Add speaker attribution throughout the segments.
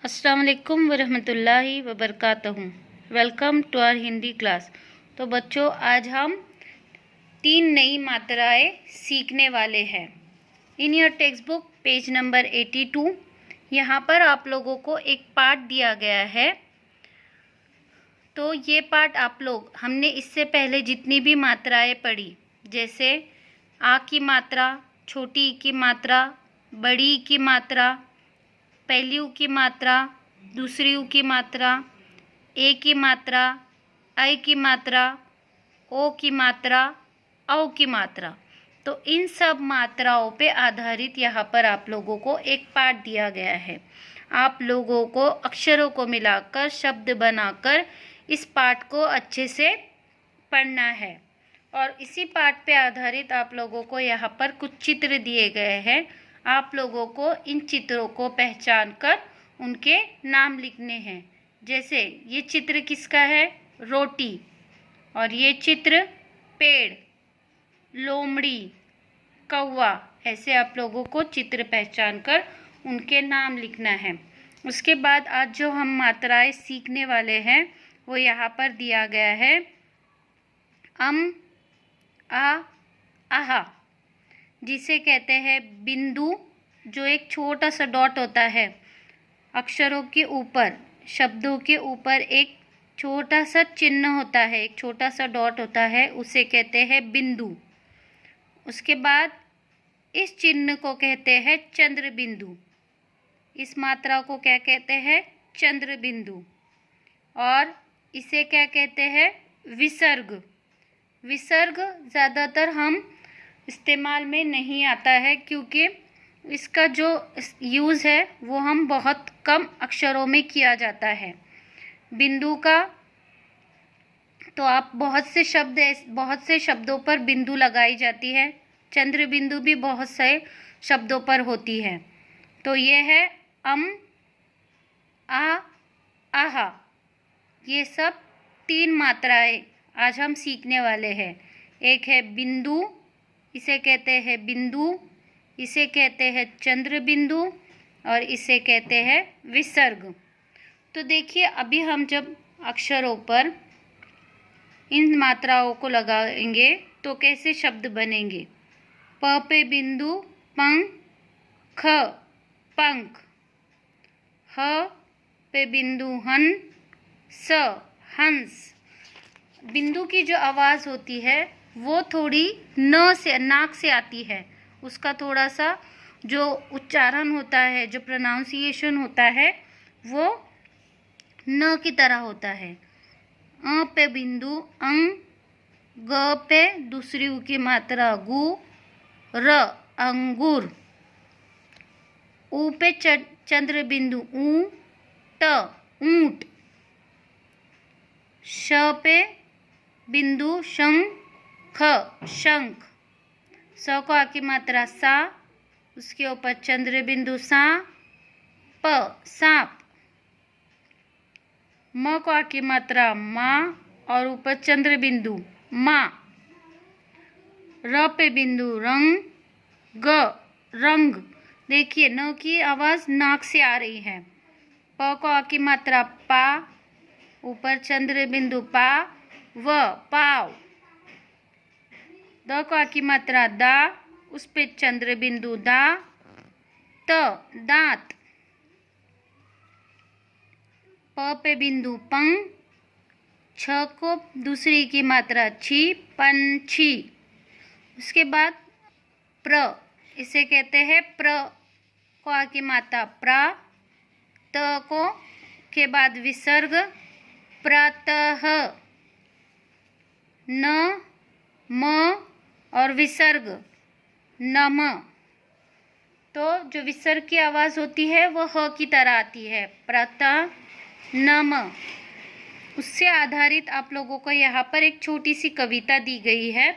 Speaker 1: अस्सलाम वालेकुम वरहमतुल्लाहि वबरकातुहू। Welcome to our Hindi class. तो बच्चों, आज हम 3 नई मात्राएं सीखने वाले हैं। In your text book page number 82 यहाँ पर आप लोगों को एक पाठ दिया गया है। तो ये पाठ आप लोग, हमने इससे पहले जितनी भी मात्राएं पढ़ी, जैसे आ की मात्रा, छोटी ई की मात्रा, बड़ी ई की मात्रा, पहली ऊ की मात्रा, दूसरी ऊ की मात्रा, ए की मात्रा, ऐ की मात्रा, ओ की मात्रा, औ की मात्रा, तो इन सब मात्राओं पे आधारित यहाँ पर आप लोगों को एक पाठ दिया गया है। आप लोगों को अक्षरों को मिलाकर शब्द बनाकर इस पाठ को अच्छे से पढ़ना है। और इसी पाठ पे आधारित आप लोगों को यहाँ पर कुछ चित्र दिए गए हैं। आप लोगों को इन चित्रों को पहचान कर उनके नाम लिखने हैं। जैसे ये चित्र किसका है? रोटी। और ये चित्र पेड़, लोमड़ी, कौवा। ऐसे आप लोगों को चित्र पहचान कर उनके नाम लिखना है। उसके बाद आज जो हम मात्राएं सीखने वाले हैं वो यहाँ पर दिया गया है। आ, आहा, जिसे कहते हैं बिंदु, जो एक छोटा सा डॉट होता है अक्षरों के ऊपर, शब्दों के ऊपर एक छोटा सा चिन्ह होता है, एक छोटा सा डॉट होता है, उसे कहते हैं बिंदु। उसके बाद इस चिन्ह को कहते हैं चंद्र बिंदु। इस मात्रा को क्या कहते हैं? चंद्र बिंदु। और इसे क्या कहते हैं? विसर्ग। विसर्ग ज़्यादातर हम इस्तेमाल में नहीं आता है, क्योंकि इसका जो यूज़ है वो हम बहुत कम अक्षरों में किया जाता है। बिंदु का तो आप बहुत से शब्दों पर बिंदु लगाई जाती है। चंद्र बिंदु भी बहुत से शब्दों पर होती है। तो ये है आ, आहा। ये सब 3 मात्राएं आज हम सीखने वाले हैं। एक है बिंदु, इसे कहते हैं बिंदु, इसे कहते हैं चंद्र बिंदु, और इसे कहते हैं विसर्ग। तो देखिए, अभी हम जब अक्षरों पर इन मात्राओं को लगाएंगे तो कैसे शब्द बनेंगे। प पे बिंदु पंख, पंख। ह पे बिंदु हंस, हंस। बिंदु की जो आवाज़ होती है वो थोड़ी न से, नाक से आती है। उसका थोड़ा सा जो उच्चारण होता है, जो प्रोनाउंसिएशन होता है, वो न की तरह होता है। अ पे बिंदु अंग, ग पे दूसरी ऊ की मात्रा गु, र अंगूर। ऊ पे चंद्र बिंदु ऊ, ट ऊंट। श पे बिंदु शंख, शंख। स को आ की मात्रा सा, उसके ऊपर चंद्र बिंदु सा, प सांप। म को आ की मात्रा माँ और ऊपर चंद्र बिंदु माँ। र पे बिंदु रंग, ग रंग। देखिए, न की आवाज़ नाक से आ रही है। प को आ की मात्रा पा, ऊपर चंद्र बिंदु पा, व पाव। द को आ की मात्रा दा, उस पे चंद्र बिंदु दा, त दांत। प पे बिंदु पंग, छ को दूसरी की मात्रा छी, पंछी। उसके बाद प्र, इसे कहते हैं प्र को आ की मात्रा प्रा, त को के बाद विसर्ग प्रातः, न म और विसर्ग नम। तो जो विसर्ग की आवाज़ होती है वो ह की तरह आती है, प्रातः नम। उससे आधारित आप लोगों को यहाँ पर एक छोटी सी कविता दी गई है।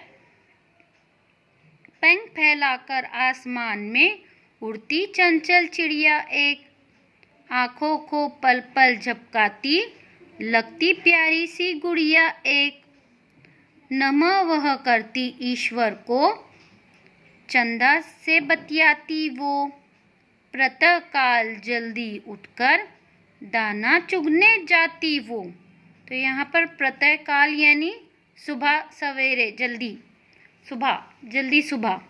Speaker 1: पंख फैलाकर आसमान में उड़ती चंचल चिड़िया एक, आँखों को पल पल झपकाती लगती प्यारी सी गुड़िया एक। नमः वह करती ईश्वर को, चंदा से बतियाती वो, प्रातः काल जल्दी उठकर दाना चुगने जाती वो। तो यहाँ पर प्रत्यय काल यानी सुबह सवेरे, जल्दी सुबह।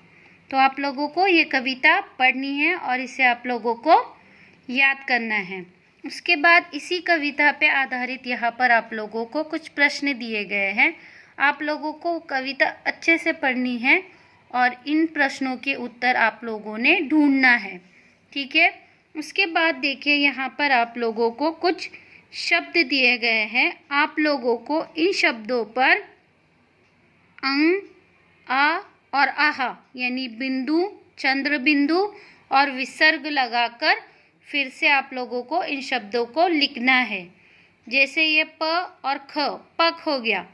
Speaker 1: तो आप लोगों को ये कविता पढ़नी है और इसे आप लोगों को याद करना है। उसके बाद इसी कविता पे आधारित यहाँ पर आप लोगों को कुछ प्रश्न दिए गए हैं। आप लोगों को कविता अच्छे से पढ़नी है और इन प्रश्नों के उत्तर आप लोगों ने ढूंढना है, ठीक है। उसके बाद देखिए यहाँ पर आप लोगों को कुछ शब्द दिए गए हैं। आप लोगों को इन शब्दों पर अंग, आ और आहा यानी बिंदु, चंद्र बिंदु और विसर्ग लगाकर फिर से आप लोगों को इन शब्दों को लिखना है। जैसे ये प और ख, पक हो गया,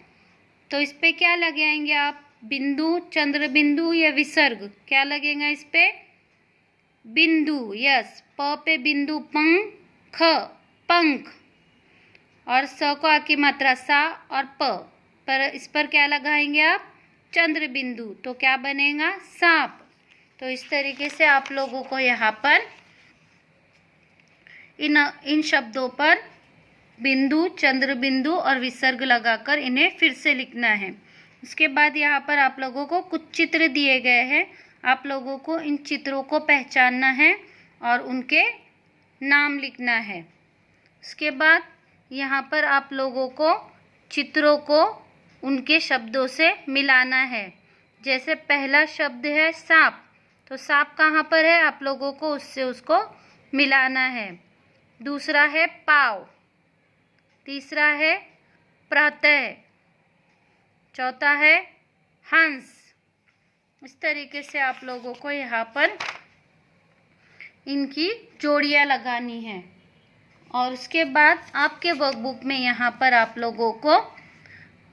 Speaker 1: तो इस पे क्या लगाएंगे आप? बिंदु, चंद्र बिंदु या विसर्ग? क्या लगेगा इस पे? बिंदु। यस, प पे बिंदु पंख, ख पंख, और स को आ की मात्रा सा और प पर इस पर क्या लगाएंगे आप? चंद्र बिंदु। तो क्या बनेगा? सांप। तो इस तरीके से आप लोगों को यहाँ पर इन शब्दों पर बिंदु, चंद्र बिंदु और विसर्ग लगाकर इन्हें फिर से लिखना है। उसके बाद यहाँ पर आप लोगों को कुछ चित्र दिए गए हैं। आप लोगों को इन चित्रों को पहचानना है और उनके नाम लिखना है। उसके बाद यहाँ पर आप लोगों को चित्रों को उनके शब्दों से मिलाना है। जैसे पहला शब्द है सांप, तो सांप कहाँ पर है? आप लोगों को उससे उसको मिलाना है। दूसरा है पाव, तीसरा है प्रातः, चौथा है हंस। इस तरीके से आप लोगों को यहाँ पर इनकी जोड़ियाँ लगानी है। और उसके बाद आपके वर्कबुक में यहाँ पर आप लोगों को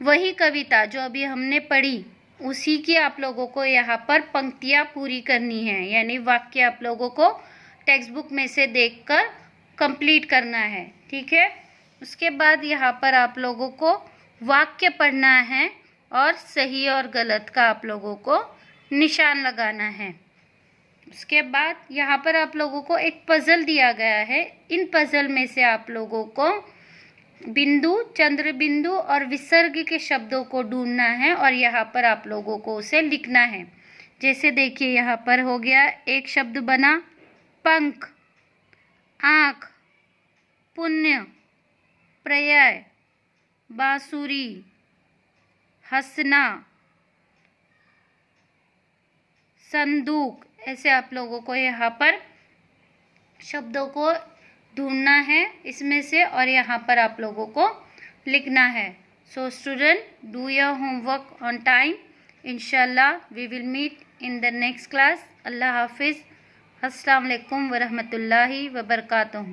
Speaker 1: वही कविता जो अभी हमने पढ़ी उसी की आप लोगों को यहाँ पर पंक्तियाँ पूरी करनी है, यानी वाक्य आप लोगों को टेक्स्ट बुक में से देखकर कंप्लीट करना है, ठीक है। उसके बाद यहाँ पर आप लोगों को वाक्य पढ़ना है और सही और गलत का आप लोगों को निशान लगाना है। उसके बाद यहाँ पर आप लोगों को एक पज़ल दिया गया है। इन पज़ल में से आप लोगों को बिंदु, चंद्र बिंदु और विसर्ग के शब्दों को ढूंढना है और यहाँ पर आप लोगों को उसे लिखना है। जैसे देखिए यहाँ पर हो गया, एक शब्द बना पंख, आँख, पुण्य, पर्याय, बांसुरी, हंसना, संदूक। ऐसे आप लोगों को यहाँ पर शब्दों को ढूंढना है इसमें से और यहाँ पर आप लोगों को लिखना है। So student, do your homework on time. इंशाल्लाह we will meet in the next class. अल्लाह हाफिज़। अस्सलाम वालेकुम वरहमतुल्लाहि वबरकातुहू।